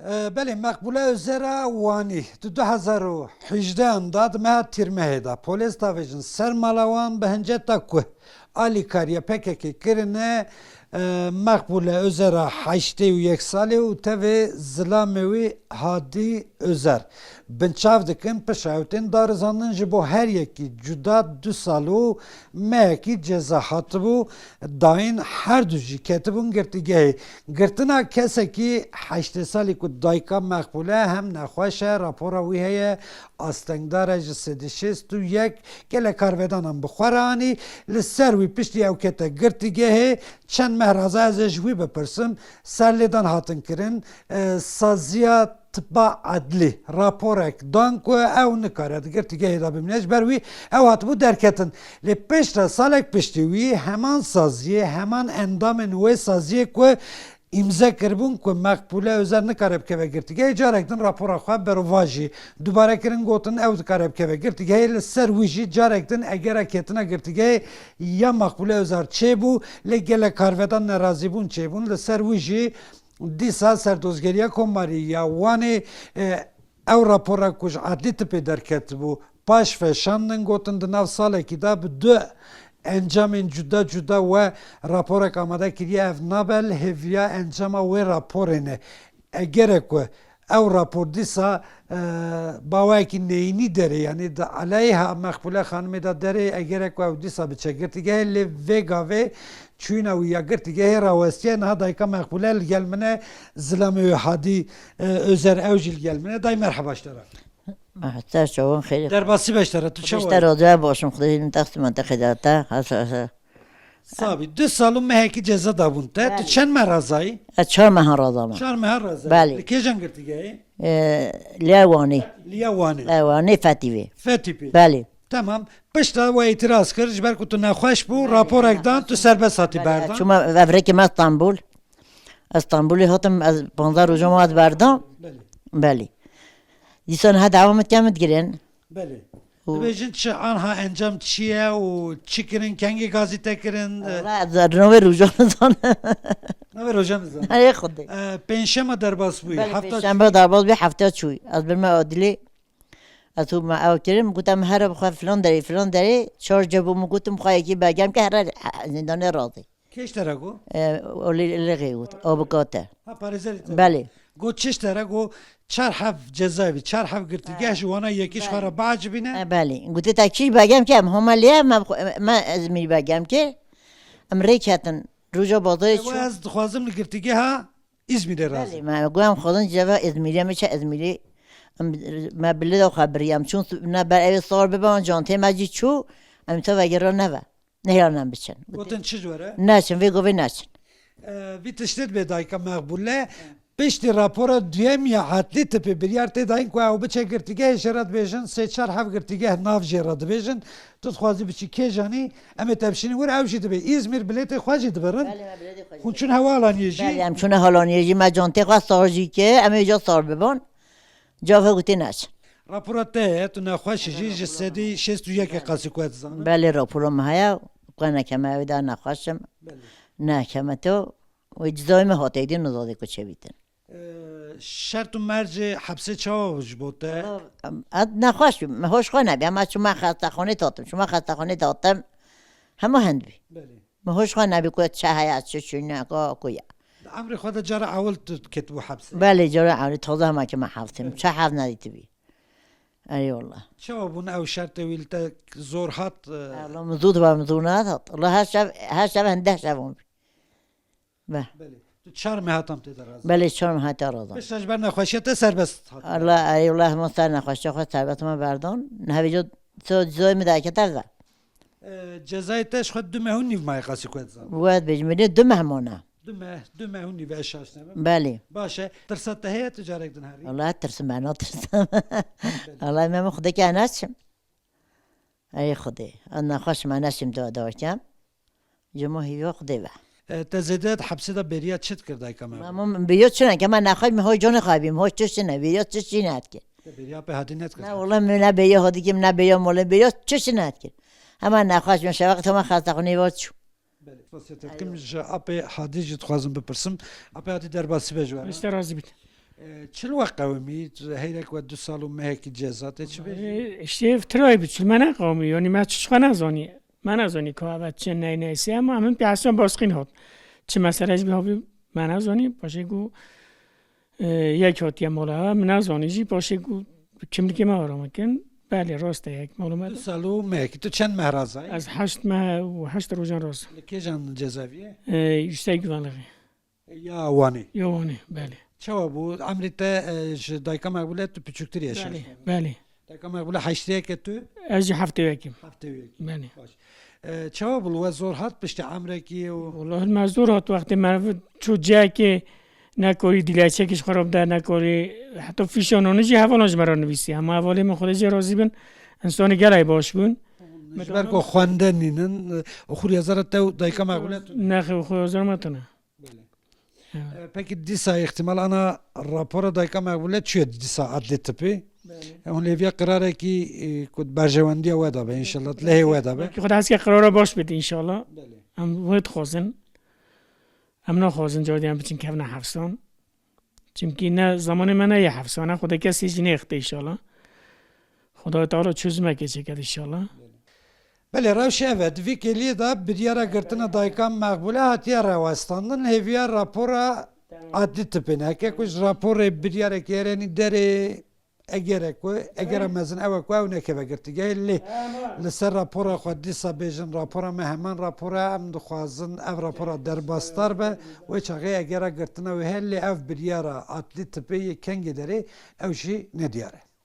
بله مقبوله ازرا وانی تو 2018 انداد مه تیرمه دا پولیس تاویجن سر مالوان به هنجه تا که آلی کاریا پککی کرنه مقبوله ازرا 81 سالی و تاوی زلاموی هادی ازر بنچاو دکن پشاوتین دارزاندن جبو هر یکی جدا 2 سالو مهکی جزا حتبو داین هر دو جی کتبون گرتیگه گرتنا کسی که 8 سالی که دایکا مقبوله هم نخواشه راپورا وی هیه آستنگدار جسدی شست و یک گله کارودانم بخورانی لسر وی پشتی او کتا گرتیگه چند مهرازه ازش وی بپرسم سر لیدان هاتن کرن سازیات با عدلی راپورک دانکو او نکارد گرتیگه دا ببینش بروی او هاتبو درکتن لی پشت سالک پشتی وی همان سازیه همان اندام نوی سازیه که امضا کربون که مقبوله özel نکارب که بگرتیگه جارکتن راپورا خواه برو واجی دوباره کرن گوتن او دکارب که بگرتیگه لسر ویجی جارکتن اگر اکیتنا گرتیگه یا مقبوله özel چه بو لگل کارودان نرازی بون چه بون لسر ویجی دیسا سردوزگریه کماری یا وانی او راپورا کش عدلی تپی درکت بو پاش فشاندن گوتن دناو ساله که دا دو انجامین جدا جدا و راپورک آماده کریه اف نابل هفیا انجام و راپورینه اگر که او راپور دیسا باوی که نینی داره یعنی دا علیه مقبوله خانمی دا داره اگر که او دیسا بچه گرتیگه لی ویگاوی چون او یا گرتیگه راوستیه نه دایکا مقبوله الگلمنه زلمه حادی ازر اوجی الگلمنه دای مرحباش داره محتاج شوون خیلی در باسی بشتره تو چه بیشتر راضی باشم خدای تقسیم منطقه داده صابی 2 سالو مهکی جزا دابون تو چند مرازایی؟ 4 ماه راضیم 4 ماه رازایی بله. کی جان گرتیگه لیوانی لیوانی فتیوی فتیپی بله tamam پشتا و اعتراض کرد جبر که تو نخواش بو راپور اکدان تو سربست هاتی بردان چون افریقی ما استانبولی هاتم از 15 روز جمعات بردم بله دیسان ها دوامت کمت گیرن بله ببینید چه آنها انجام چیه و چی کرن کنگی گازیته کرن در نوع روزان نه روزان زن ای خودی پنجشنبه در باز بوی هفته شنبه در باز بی هفته چوی از برم عادلی از تو ما او کردم گفتم هر بخواه فلان داری 4 جبو گفتم خواهی که بگم که هر زندان راضی کیش ترگو اولی لغی بود آبکاته ها پارزری بله گو چیش ترگو 4 هفت جزایی 4 هفت گرتیگه جوانا یکیش خارا باج بینه بله گفته تا چی بگم که هم لیه ما ازمیری بگم که امریکتن روزا بازار و از خوازم گرتیگه ها ازمیره رازی ما گویم خودن جواب ازمیری میشه ازمیری ما بلد و خبریم چون نه بر ای سال ببان جانته ماجی چو امتا وگرا نه یارنم بچن گوتن چه جوره نشن وی گوی نشن وی تشتید به دایکا مقبوله پشتی راپورا دویم یا عدلی تپی بریار تی داین که او بچه گرتیگه شرط بیشن 3-4 هفت گرتیگه ناف جرات بیشن تو خوازی بچی که جانی اما تبشینی ور اوشی دبی ازمیر بلیت خوازی دبرن خون چون حوالانیه جی بله هم چون حالانیه جی ما جانته خواه سارجی که اما ایجا سار ببان جافه گوتی نشن راپورا ته تو نخواهش جی جسدی 61 قاسی کوت زن بله راپورم هیا کنه که ما ویدا نخواهشم نه که ما تو و اجزای ما هاته دی نزاده که چه بیتن شرط و مرج حبسه چاوش بوده نخواهش هوش خانه بیم ما چون من خسته خانه داتم همه هند بی ما هوش خانه بی که چه هیا چه چونه که امر خود جرا اول تو کتبو حبسه بله جرا اول تازه همه که من حفتم چه حفظ ندیدی بی ای والله چه بون او شرط ویلتا زور هات الله مزود و مزونات هات الله هر شب هنده شبم بله تو 4 مهاتم تی دراز بله 4 ماه تا رازم بشتاش بر نخواهشیت سربست هات الله ای الله ما سر نخواهش خواهد سربت ما بردان نه بیجا تو جزای مده که تغذر جزای تش خود 2 ماه نیو مای قاسی کوت زن باید بجمعه 2 مهمانه 2 ماه نیو اشاش نمیم بله باشه ترسات تهیه تجارت دن هری الله ترسم من ترسم الله من خدا که نشم ای خدا انا خوش من نشم داشتم جمعه خدا و تزیدت حبسه دا بریات چت کرده کامل من بیاد چنان که من نخواهی میهای جان خواهیم هاش چش نه بیاد چش نهد که بریا به هدی نت نه والله من نه بیاد هادی که نه بیاد مولا بیاد چش نهد که اما نخواهش من شوقت ما خسته خونی وارد شو بله واسه کم جا اپ هادی جت خوازم بپرسم اپ هادی در باسی بجوار Mr. Razibit. چل وقت قومی هیرک و 2 سال و مهک جزات چی به اشتیف ترای بچل من قومی یعنی ما چش خانه زانی من ازانی که اول چه نه نیستی اما همین پیاسم باسقین هات چه مسئله از بیابی من ازانی باشه گو یک هاتی مالا من ازانی جی باشه گو کمی که ما آرام کن بله راسته یک 2 معلومات سال و مهک تو چند مهرازای از 8 ماه و 8 روزان راست کی جان جزاویه یشته گوانلغی یا وانی یوانی بله چه بود عمرت دایکا مقبوله تو پچکتری اشه بله بله دایکا مقبوله 8 که تو از هفته یکیم هفته یکی بله چه بود و زور هات پشت عمرکی و والله المزدور هات وقتی من چو جا که نکاری دیلچه کش خراب در نکاری حتی فیشانانه جی حوالانش مرا نویسی اما حوالی من خودش راضی بن انسان گلای باش بون مجبر کو خوانده نینن اخوری هزار تو دایکا مقبوله نخی خود ازار متونه پکی دیسا احتمال انا راپور دایکا مقبوله چیه دیسا عدل تپی اون لیویا قراره کی کد برجواندی ودا به انشالله له ودا به که خود هست که قرار باش بده انشالله هم وقت خوزن هم نه خوزن جادی هم بچین که نه حفظان چونکی نه زمان من نه یه حفظانه خدا کسی جنه اخته انشالله خدا تعالی چوزمه که چه کرد انشالله بله روش evet وی کلی دا بریارا گرتنا دایکا مقبوله هاتیا رواستاندن هیویا راپورا عدل تپینه که کش راپور بریارا کیرانی داره اگر مزن او کو او نکه بگرتی گلی لسر راپورا خود دیسا بیجن راپورا مهمان راپورا ام دخوازن او راپورا در باستار به و چاقی اگر گرتنا و هلی او بریارا عدل تپی کنگ داره او شی ندیاره